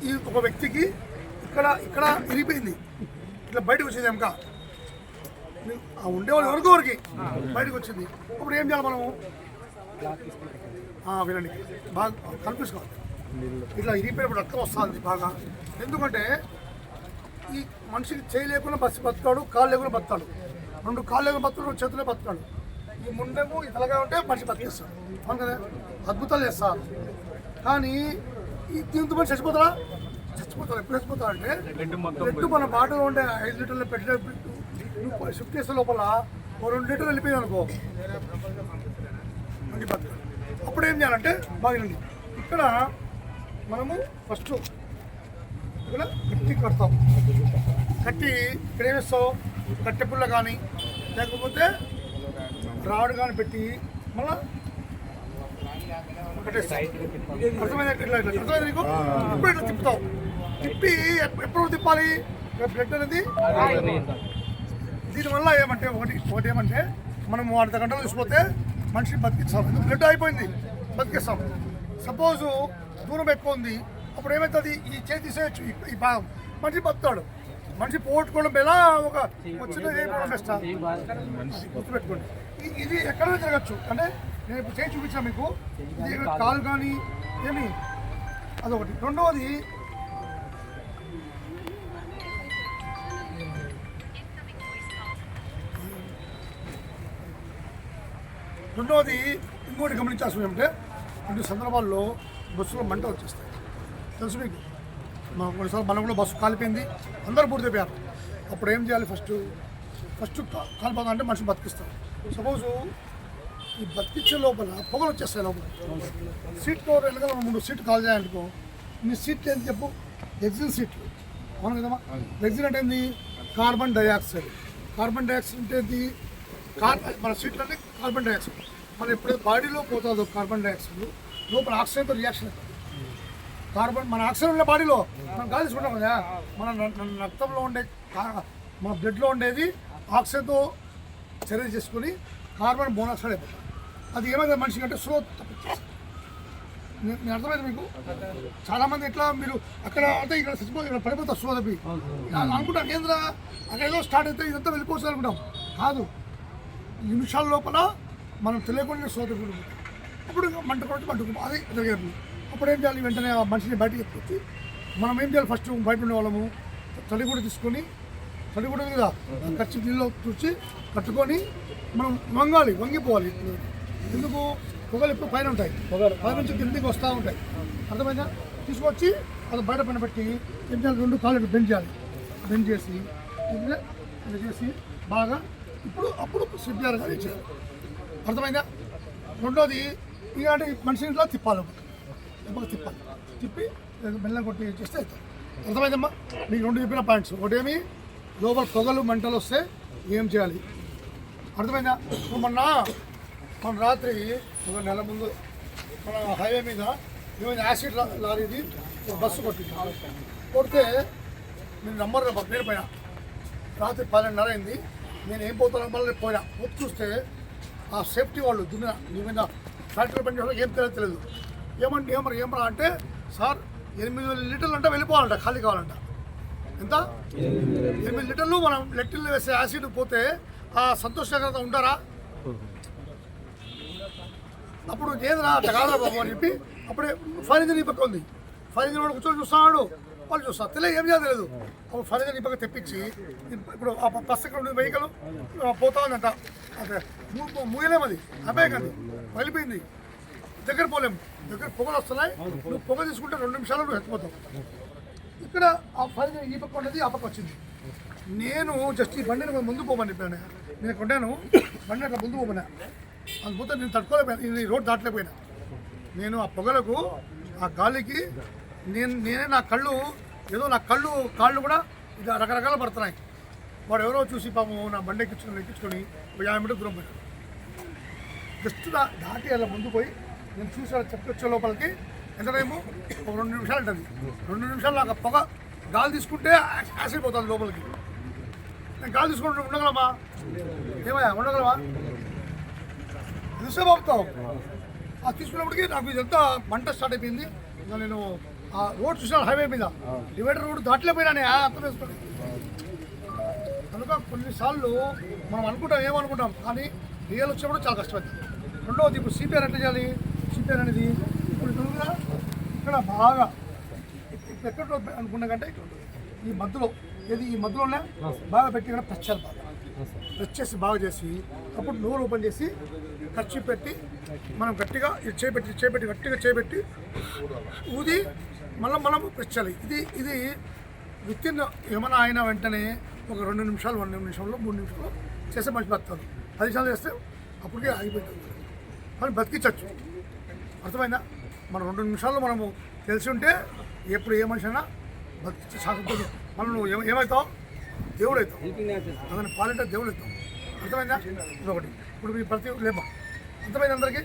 ఈ ఒక వ్యక్తికి ఇక్కడ ఇక్కడ ఇరిగిపోయింది, ఇట్లా బయటకు వచ్చింది ఎంక ఉండేవాళ్ళు ఎవరికి బయటకు వచ్చింది. అప్పుడు ఏం చేయాలి మనము? వినండి, బాగా కన్ఫ్యూజ్ కావాలి. ఇట్లా ఇరిగిపోయినప్పుడు రక్తం వస్తుంది బాగా. ఎందుకంటే ఈ మనిషికి చేయి లేకుండా బతాడు, కాళ్ళు లేకుండా బతాడు, 2 కాళ్ళు లేకుండా బతాడు, చేతులే బతాడు. ఈ ముండేమో ఇతలగా ఉంటే మనిషి బతికేస్తాడు. అవును కదా, అద్భుతాలు చేస్తారు. కానీ ఈ దీంతో మనిషి చచ్చిపోతారా? చచ్చిపోతారు. ఎప్పుడు చచ్చిపోతారు అంటే బ్లడ్ మన బాటలో ఉండే 5 లీటర్లు పెట్టిన షిఫ్ట్ చేసే లోపల 2 లీటర్లు వెళ్ళిపోయింది అనుకో, మంచి బతుకు. అప్పుడు ఏం చేయాలంటే బాగుంది, ఇక్కడ మనము ఫస్ట్ ఇక్కడ గట్టి కడతాం. కట్టి ఇక్కడ ఏమిస్తావు, కట్టె పుల్ల కానీ లేకపోతే రాడ్ కానీ పెట్టి మళ్ళా అర్థమైంది నీకు? ఇప్పుడు ఇట్లా తిప్పుతావు. తిప్పి ఎప్పుడు తిప్పాలి? బ్లడ్ అనేది దీనివల్ల ఏమంటే ఒకటి ఏమంటే మనం 1 గంటలు చూసిపోతే మనిషిని బతికిస్తాం. బ్లడ్ అయిపోయింది, బతికిస్తాం. సపోజు దూరం ఎక్కువ ఉంది, అప్పుడు ఏమవుతుంది? ఈ చేతి తీసేయచ్చు, ఈ భాగం మనిషి బతుకుతాడు. మనిషి పోగొట్టుకోవడం ఎలా ఒక చిన్న చేయడం బెస్ట్, గుర్తుపెట్టుకోండి. ఇది ఎక్కడైనా జరగచ్చు. అంటే నేను ఇప్పుడు చేసి చూపించాను మీకు, ఇది కాలు కానీ ఏమి, అదొకటి. రెండవది ఇంకోటి గమనించాల్సింది ఏమంటే, 2 సందర్భాల్లో బస్సులో మంట వచ్చేస్తాయి. తెలుసు మీకు, కొన్నిసార్లు మనం కూడా బస్సు కాలిపోయింది, అందరూ పూర్తిపోయారు. అప్పుడు ఏం చేయాలి? ఫస్ట్ కాలిపోతా అంటే మనిషి బతికిస్తారు. సపోజు ఈ బతికించే లోపల పొగలు వచ్చేస్తాయి. లోపల సీట్ కవర్ వెనకాల 3 సీట్లు కాల్ చేయాలనుకో, నీ సీట్లు ఏంటి చెప్పు? ఎగ్జిన్ సీట్లు. అవును కదమ్మా. ఎగ్జిన్ అంటే ఏంది? Carbon dioxide. కార్బన్ డైఆక్సైడ్ అంటే ఏంటి? మన సీట్లన్నీ కార్బన్ డైఆక్సైడ్. మనం ఎప్పుడైతే బాడీలో పోతుందో కార్బన్ డైఆక్సైడ్, లోపల ఆక్సిజన్తో రియాక్షన్ అవుతుంది. మన ఆక్సిజన్ ఉండే బాడీలో మనం గాలి తీసుకుంటాం కదా, మన రక్తంలో ఉండే మన బ్లడ్లో ఉండేది ఆక్సిజన్తో చర్య చేసుకుని కార్బన్ మోనాక్సైడ్ అయిపోతుంది. అది ఏమైతే మనిషికి అంటే స్లో తప్పించేస్తుంది. నేను అర్థమైంది మీకు? చాలామంది ఎట్లా మీరు అక్కడ అంటే ఇక్కడ ఇక్కడ పడిపోతారు స్లో తప్పి అనుకుంటాం. కేంద్ర అక్కడ ఏదో స్టార్ట్ అయితే ఇదంతా వెళ్ళిపోవచ్చు అనుకుంటాం. కాదు, నిమిషాల లోపల మనం తెలియకుండా స్లో తప్పి అప్పుడు మంట అది జరిగేది. అప్పుడు ఏం చేయాలి? వెంటనే ఆ మనిషిని బయటకి ఎత్తుకొచ్చి మనం ఏం చేయాలి? ఫస్ట్ బయట ఉండే వాళ్ళము తడిగుడ్డ తీసుకొని, తడిగుడ్డ మీద ఖర్చు నీళ్ళు తుడిచి కట్టుకొని మనం వంగిపోవాలి. ఎందుకు? పొగలు ఎప్పుడు పైన ఉంటాయి, పైన నుంచి కిందికి వస్తూ ఉంటాయి. అర్థమైందా? తీసుకొచ్చి అది బయట పైన పెట్టి ఏం చేయాలి? 2 కాళ్ళు బెండ్ చేయాలి. బెండ్ చేసి చేసి బాగా అప్పుడు సిద్ధారుగా చేయాలి. అర్థమైందా? రెండోది ఇలాంటి మనిషి ఇంట్లో తిప్పాలి. తిప్పి బెల్లం కొట్టి చేస్తే అవుతుంది. అర్థమైందమ్మా? మీకు 2 చెప్పిన పాయింట్స్. ఒకటేమి లోపల పొగలు మంటలు వస్తే ఏం చేయాలి? అర్థమైందా? మన రాత్రి 1 నెల ముందు మన హైవే మీద ఏమైనా యాసిడ్ లారీది బస్సు కొడితే నేను నంబర్ పేరు పోయినా. రాత్రి 12:30 అయింది. నేను ఏం పోతాను మళ్ళీ పోయినా. వచ్చి చూస్తే ఆ సేఫ్టీ వాళ్ళు నీ మీద ఫ్యాక్టరీ పని చేయడం ఏం తెలియదు. ఏమరా అంటే, సార్ 8 లీటర్లు అంటే వెళ్ళిపోవాలంట, ఖాళీ కావాలంట. ఎంత? 8 లీటర్లు మనం లెట్టిల్లో వేసే యాసిడ్ పోతే ఆ సంతోషకరత ఉంటారా? అప్పుడు ఏదైనా అట్లా కాదా బాబు అని చెప్పి అప్పుడే ఫైర్ ఇంజిన్ ఈ పక్క ఉంది. ఫైర్ ఇంజిన్ వాడు కూర్చొని చూస్తున్నాడు, వాళ్ళు చూస్తారు. ఏం చేయలేదు. అప్పుడు ఫైర్ ఇంజిన్ ఈ పక్క తెప్పించి ఇప్పుడు ఆ పక్క ఉండే వెహికల్ పోతా ఉందంట. అదే మూయలేము, అది అబ్బాయి కానీ వెళ్ళిపోయింది. దగ్గర పోలేము, దగ్గర పొగలు వస్తున్నాయి. నువ్వు పొగ తీసుకుంటే 2 నిమిషాలు నువ్వు ఎత్తిపోతావు. ఇక్కడ ఆ ఫైర్ ఇంజిన్ ఈ పక్క ఉండేది, ఆ పక్క వచ్చింది. నేను జస్ట్ ఈ బండిని ముందు పోమని చెప్పాను. నేను కొన్నాను బండి అట్లా ముందు పోమన్నా. అందుపోతే నేను తట్టుకోలేకపోయాను, ఈ రోడ్ దాటలేకపోయినా. నేను ఆ పొగలకు ఆ గాలికి నేనే నా కాళ్ళు కూడా ఇది రకరకాల పడుతున్నాయి. వాడు ఎవరో చూసి పాపం నా బండి ఎక్కించుకొని 50 మీటర్ దూరం పోయాడు. జస్ట్ దాటి అలా ముందు పోయి నేను చూసి చెప్పొచ్చే లోపలికి ఎంత టైము? ఒక 2 నిమిషాలు ఉంటుంది. 2 నిమిషాలు నాకు పొగ గాలి తీసుకుంటే యాసిడ్ పోతుంది లోపలికి. నేను గాలి తీసుకుంటే ఉండగలమా? ఏమయ్యా ఉండగలమా? ఎంతసేపు అవుతావు? అది తీసుకున్నప్పటికీ నాకు ఇదంతా మంట స్టార్ట్ అయిపోయింది. ఇంకా నేను ఆ రోడ్ చూసిన హైవే మీద డివైడర్ రోడ్ దాటలేకపోయినా అర్థం వేసుకోండి. కనుక కొన్నిసార్లు మనం అనుకుంటాం ఏమనుకుంటాం, కానీ రియల్ వచ్చినప్పుడు చాలా కష్టపడుతుంది. రెండవది ఇప్పుడు సిపిఆర్ ఎట్లా చేయాలి? సిపిఆర్ అనేది ఇప్పుడు ఇక్కడ బాగా ఎక్కడ అనుకున్నా కంటే ఈ మధ్యలో ఈ మధ్యలోనే బాగా పెట్టి ఇక్కడ ప్రెస్ చేయాలి. బాగా ప్రెస్ చేసి బాగా చేసి అప్పుడు నోరు ఓపెన్ చేసి ఖర్చు పెట్టి మనం గట్టిగా చేపెట్టి గట్టిగా చేపెట్టి ఊది మనం ప్రెస్ చేయాలి. ఇది విత్ ఇన్ ఏమైనా అయినా వెంటనే ఒక 2 నిమిషాలు 1 నిమిషంలో 3 నిమిషాలు చేస్తే మంచి బతుకుతారు. 10 నిమిషాలు చేస్తే అప్పటికే ఆగిపోతుంది, కానీ బతికించవచ్చు. అర్థమైందా? మనం 2 నిమిషాల్లో మనము తెలిసి ఉంటే ఎప్పుడు ఏ మనిషి అయినా బతికించే సాగుతుంది. మనం నువ్వు ఏమవుతావు? దేవుడు అవుతావు. అందుకని పాలంటే దేవుడు అవుతావు. అర్థమైందా? ఇదొకటి. ఇప్పుడు మీ ప్రతి లేప అర్థమైంది అందరికీ.